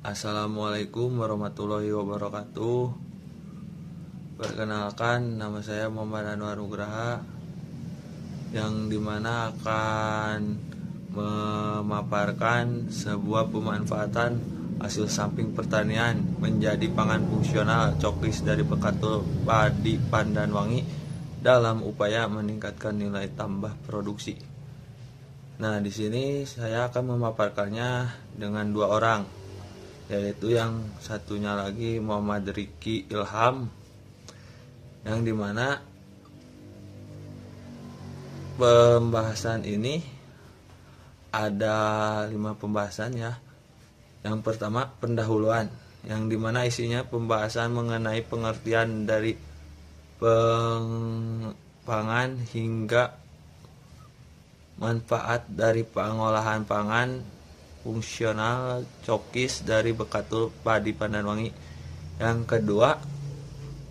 Assalamualaikum warahmatullahi wabarakatuh. Perkenalkan, nama saya Muhammad Anwar Nugraha, yang dimana akan memaparkan sebuah pemanfaatan hasil samping pertanian menjadi pangan fungsional cokis dari bekatul padi pandan wangi dalam upaya meningkatkan nilai tambah produksi. Nah, di sini saya akan memaparkannya dengan dua orang, yaitu yang satunya lagi Muhammad Riki Ilham, yang dimana pembahasan ini ada 5 pembahasan ya. Yang pertama, pendahuluan, yang dimana isinya pembahasan mengenai pengertian dari pangan hingga manfaat dari pengolahan pangan fungsional cokis dari bekatul padi pandan wangi. Yang kedua,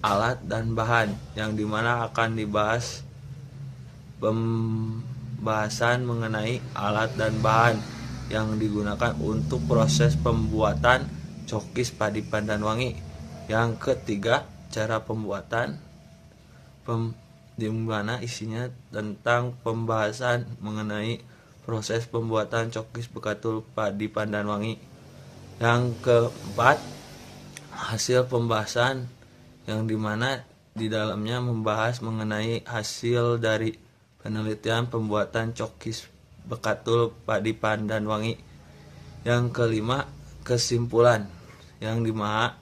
alat dan bahan, yang dimana akan dibahas pembahasan mengenai alat dan bahan yang digunakan untuk proses pembuatan cokis padi pandan wangi. Yang ketiga, cara pembuatan, di mana isinya tentang pembahasan mengenai proses pembuatan cokis bekatul padi pandan wangi. Yang keempat, hasil pembahasan, yang dimana di dalamnya membahas mengenai hasil dari penelitian pembuatan cokis bekatul padi pandan wangi. Yang kelima, kesimpulan, yang dimana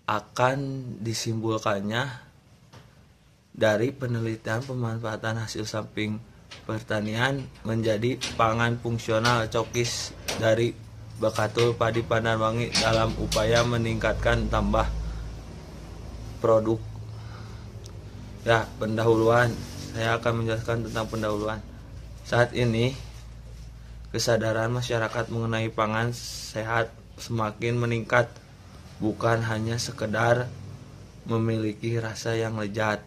akan disimpulkannya dari penelitian pemanfaatan hasil samping pertanian menjadi pangan fungsional cokis dari bekatul padi pandan wangi dalam upaya meningkatkan tambah produk. Ya, pendahuluan. Saya akan menjelaskan tentang pendahuluan. Saat ini kesadaran masyarakat mengenai pangan sehat semakin meningkat, bukan hanya sekedar memiliki rasa yang lezat.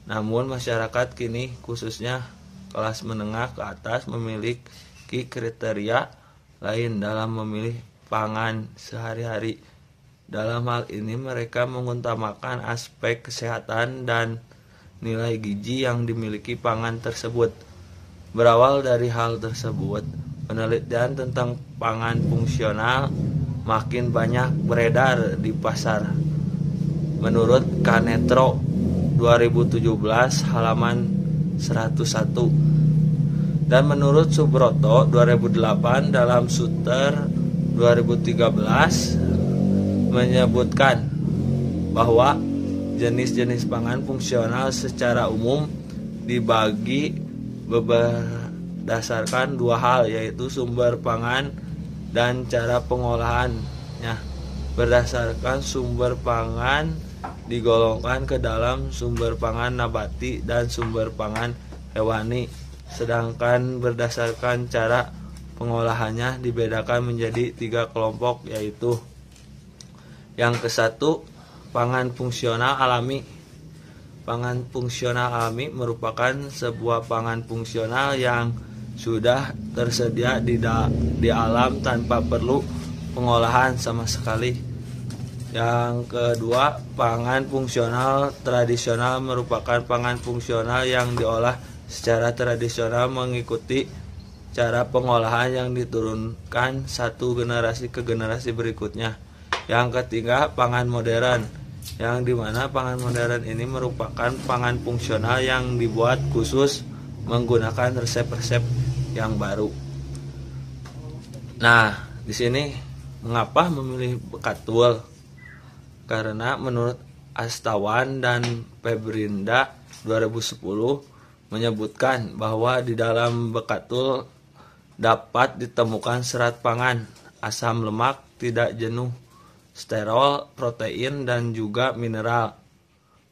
Namun masyarakat kini, khususnya kelas menengah ke atas, memiliki kriteria lain dalam memilih pangan sehari-hari. Dalam hal ini mereka mengutamakan aspek kesehatan dan nilai gizi yang dimiliki pangan tersebut. Berawal dari hal tersebut, penelitian tentang pangan fungsional makin banyak beredar di pasar. Menurut Kanetro 2017 halaman 101, dan menurut Subroto 2008 dalam Suter 2013 menyebutkan bahwa jenis-jenis pangan fungsional secara umum dibagi berdasarkan 2 hal, yaitu sumber pangan dan cara pengolahannya. Berdasarkan sumber pangan digolongkan ke dalam sumber pangan nabati dan sumber pangan hewani, sedangkan berdasarkan cara pengolahannya dibedakan menjadi 3 kelompok, yaitu yang ke-1, pangan fungsional alami. Pangan fungsional alami merupakan sebuah pangan fungsional yang sudah tersedia di alam tanpa perlu pengolahan sama sekali. Yang kedua, pangan fungsional tradisional merupakan pangan fungsional yang diolah secara tradisional mengikuti cara pengolahan yang diturunkan satu generasi ke generasi berikutnya. Yang ketiga, pangan modern, yang dimana pangan modern ini merupakan pangan fungsional yang dibuat khusus menggunakan resep-resep yang baru. Nah, di sini mengapa memilih bekatul? Karena menurut Astawan dan Febrinda 2010 menyebutkan bahwa di dalam bekatul dapat ditemukan serat pangan, asam lemak tidak jenuh, sterol, protein, dan juga mineral.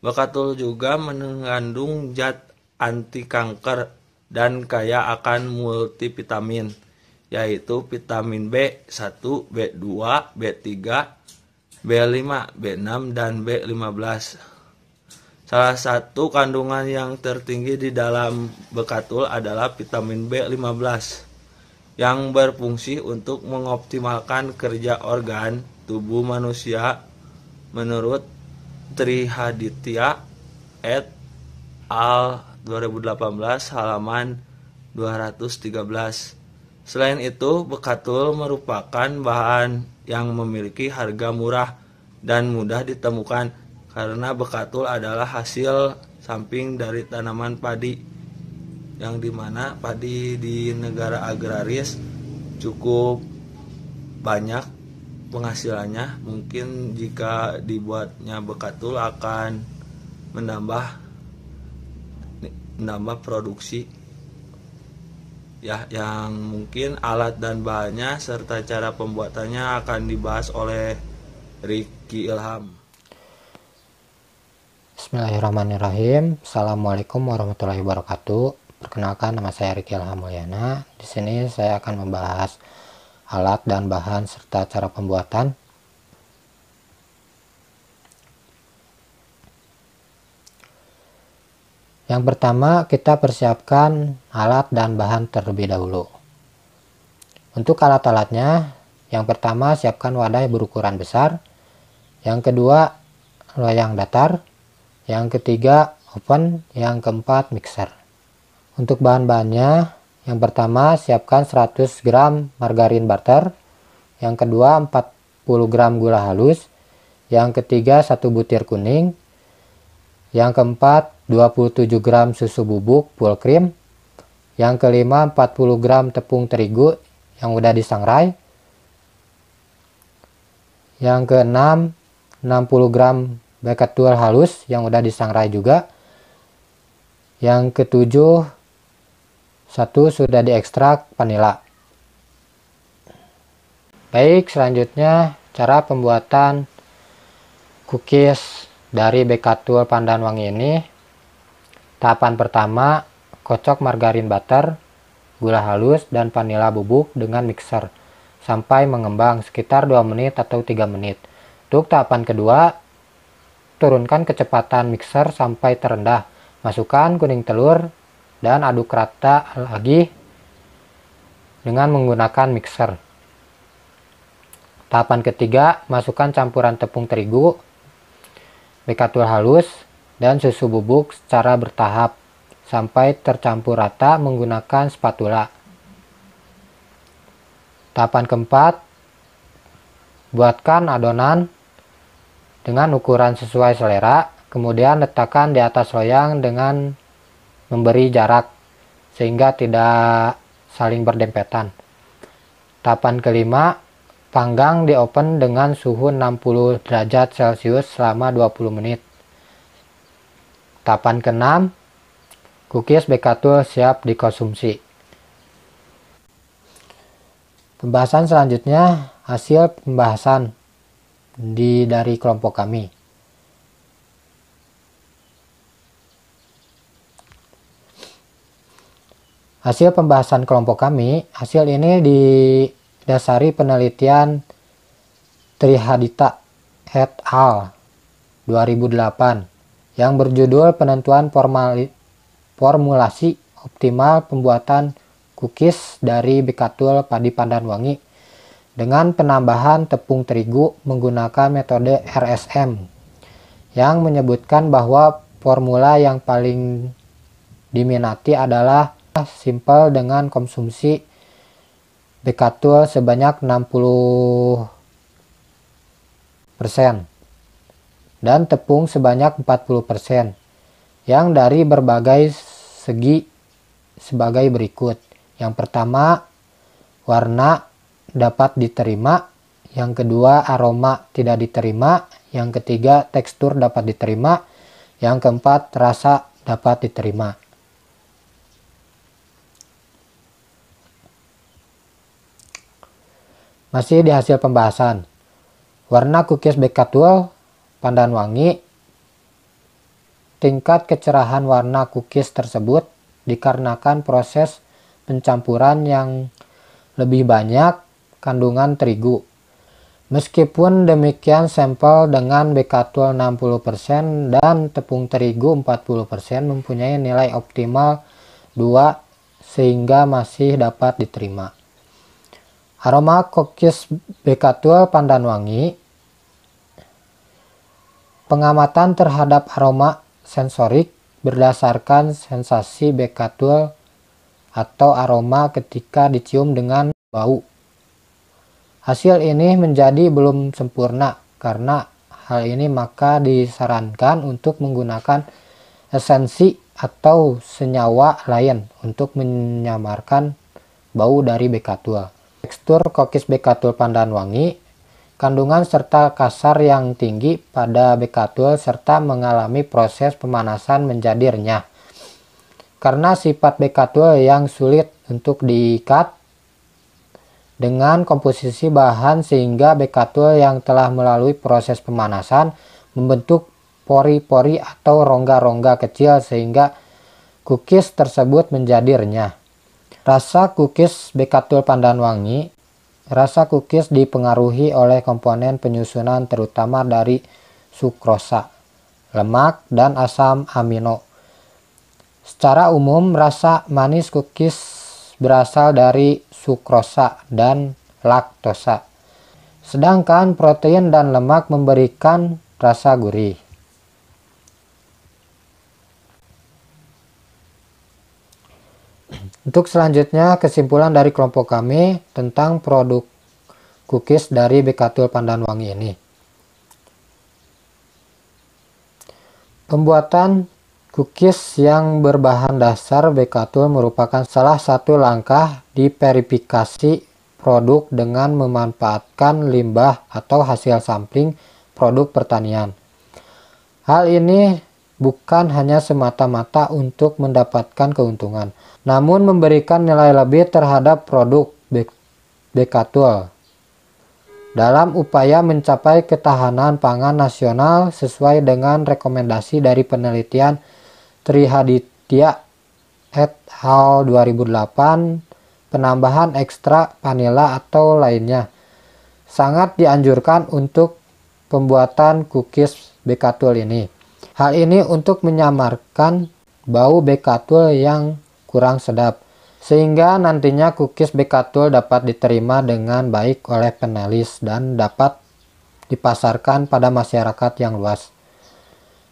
Bekatul juga mengandung zat anti kanker dan kaya akan multivitamin, yaitu vitamin B1, B2, B3, B5, B6, dan B15. Salah satu kandungan yang tertinggi di dalam bekatul adalah vitamin B15, yang berfungsi untuk mengoptimalkan kerja organ tubuh manusia menurut Trihaditya et al. 2018 halaman 213. Selain itu, bekatul merupakan bahan yang memiliki harga murah dan mudah ditemukan karena bekatul adalah hasil samping dari tanaman padi, yang dimana padi di negara agraris cukup banyak penghasilannya. Mungkin jika dibuatnya bekatul akan menambah produksi ya, yang mungkin alat dan bahannya serta cara pembuatannya akan dibahas oleh Ricky Ilham. Bismillahirrahmanirrahim. Assalamualaikum warahmatullahi wabarakatuh. Perkenalkan, nama saya Ricky Ilham Mulyana. Di sini saya akan membahas alat dan bahan serta cara pembuatan. Yang pertama, kita persiapkan alat dan bahan terlebih dahulu. Untuk alat-alatnya, yang pertama siapkan wadah berukuran besar, yang kedua loyang datar, yang ketiga oven, yang keempat mixer. Untuk bahan-bahannya, yang pertama siapkan 100 gram margarin butter, yang kedua 40 gram gula halus, yang ketiga 1 butir kuning, yang keempat 27 gram susu bubuk full cream, yang kelima 40 gram tepung terigu yang udah disangrai, yang keenam 60 gram bekatul halus yang udah disangrai juga, yang ketujuh 1 sudah diekstrak vanila. Baik, selanjutnya cara pembuatan cookies dari bekatul pandan wangi ini. Tahapan pertama, kocok margarin butter, gula halus, dan vanila bubuk dengan mixer sampai mengembang sekitar 2 menit atau 3 menit. Untuk tahapan kedua, turunkan kecepatan mixer sampai terendah. Masukkan kuning telur dan aduk rata lagi dengan menggunakan mixer. Tahapan ketiga, masukkan campuran tepung terigu, bekatul halus, dan susu bubuk secara bertahap sampai tercampur rata menggunakan spatula. Tahapan keempat, buatkan adonan dengan ukuran sesuai selera, kemudian letakkan di atas loyang dengan memberi jarak sehingga tidak saling berdempetan. Tahapan kelima, panggang di oven dengan suhu 60 derajat Celcius selama 20 menit. Tahapan keenam, cookies bekatul siap dikonsumsi. Pembahasan selanjutnya, hasil pembahasan dari kelompok kami. Hasil pembahasan kelompok kami, hasil ini didasari penelitian Trihaditya et al. 2008 yang berjudul penentuan formulasi optimal pembuatan cookies dari bekatul padi pandan wangi dengan penambahan tepung terigu menggunakan metode RSM, yang menyebutkan bahwa formula yang paling diminati adalah simpel dengan konsumsi bekatul sebanyak 60% dan tepung sebanyak 40%, yang dari berbagai segi sebagai berikut. Yang pertama, warna dapat diterima, yang kedua aroma tidak diterima, yang ketiga tekstur dapat diterima, yang keempat rasa dapat diterima. Masih di hasil pembahasan, warna cookies bekatul pandan wangi, tingkat kecerahan warna cookies tersebut dikarenakan proses pencampuran yang lebih banyak kandungan terigu. Meskipun demikian, sampel dengan bekatul 60% dan tepung terigu 40% mempunyai nilai optimal 2 sehingga masih dapat diterima. Aroma cookies Bekatul Pandan Wangi. Pengamatan terhadap aroma sensorik berdasarkan sensasi Bekatul atau aroma ketika dicium dengan bau. Hasil ini menjadi belum sempurna. Karena hal ini maka disarankan untuk menggunakan esensi atau senyawa lain untuk menyamarkan bau dari Bekatul. Tekstur cookies Bekatul Pandan Wangi. Kandungan serta kasar yang tinggi pada Bekatul serta mengalami proses pemanasan menjadi renyah. Karena sifat Bekatul yang sulit untuk diikat dengan komposisi bahan sehingga Bekatul yang telah melalui proses pemanasan membentuk pori-pori atau rongga-rongga kecil sehingga cookies tersebut menjadi renyah. Rasa cookies Bekatul Pandan Wangi. Rasa cookies dipengaruhi oleh komponen penyusunan terutama dari sukrosa, lemak, dan asam amino. Secara umum, rasa manis cookies berasal dari sukrosa dan laktosa. Sedangkan protein dan lemak memberikan rasa gurih. Untuk selanjutnya, kesimpulan dari kelompok kami tentang produk cookies dari Bekatul Pandan Wangi ini. Pembuatan cookies yang berbahan dasar Bekatul merupakan salah satu langkah di verifikasi produk dengan memanfaatkan limbah atau hasil sampling produk pertanian. Hal ini bukan hanya semata-mata untuk mendapatkan keuntungan, namun memberikan nilai lebih terhadap produk Bekatul dalam upaya mencapai ketahanan pangan nasional sesuai dengan rekomendasi dari penelitian Trihaditya et al. 2008. Penambahan ekstra vanila atau lainnya sangat dianjurkan untuk pembuatan cookies Bekatul ini. Hal ini untuk menyamarkan bau Bekatul yang kurang sedap, sehingga nantinya cookies Bekatul dapat diterima dengan baik oleh penulis dan dapat dipasarkan pada masyarakat yang luas.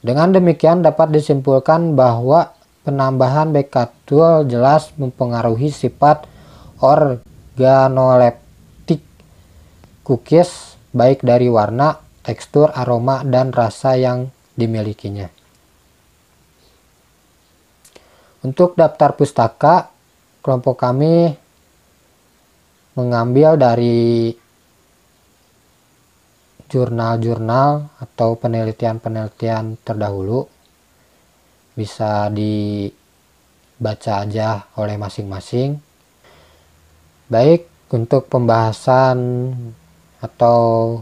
Dengan demikian dapat disimpulkan bahwa penambahan Bekatul jelas mempengaruhi sifat organoleptik cookies baik dari warna, tekstur, aroma, dan rasa yang dimilikinya. Untuk daftar pustaka, kelompok kami mengambil dari jurnal-jurnal atau penelitian-penelitian terdahulu. Bisa dibaca aja oleh masing-masing. Baik untuk pembahasan atau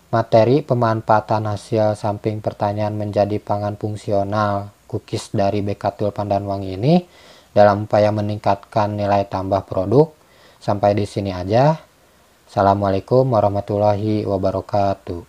materi pemanfaatan hasil samping pertanian menjadi pangan fungsional cookies dari Bekatul Pandan Wangi ini dalam upaya meningkatkan nilai tambah produk. Sampai di sini aja. Assalamualaikum warahmatullahi wabarakatuh.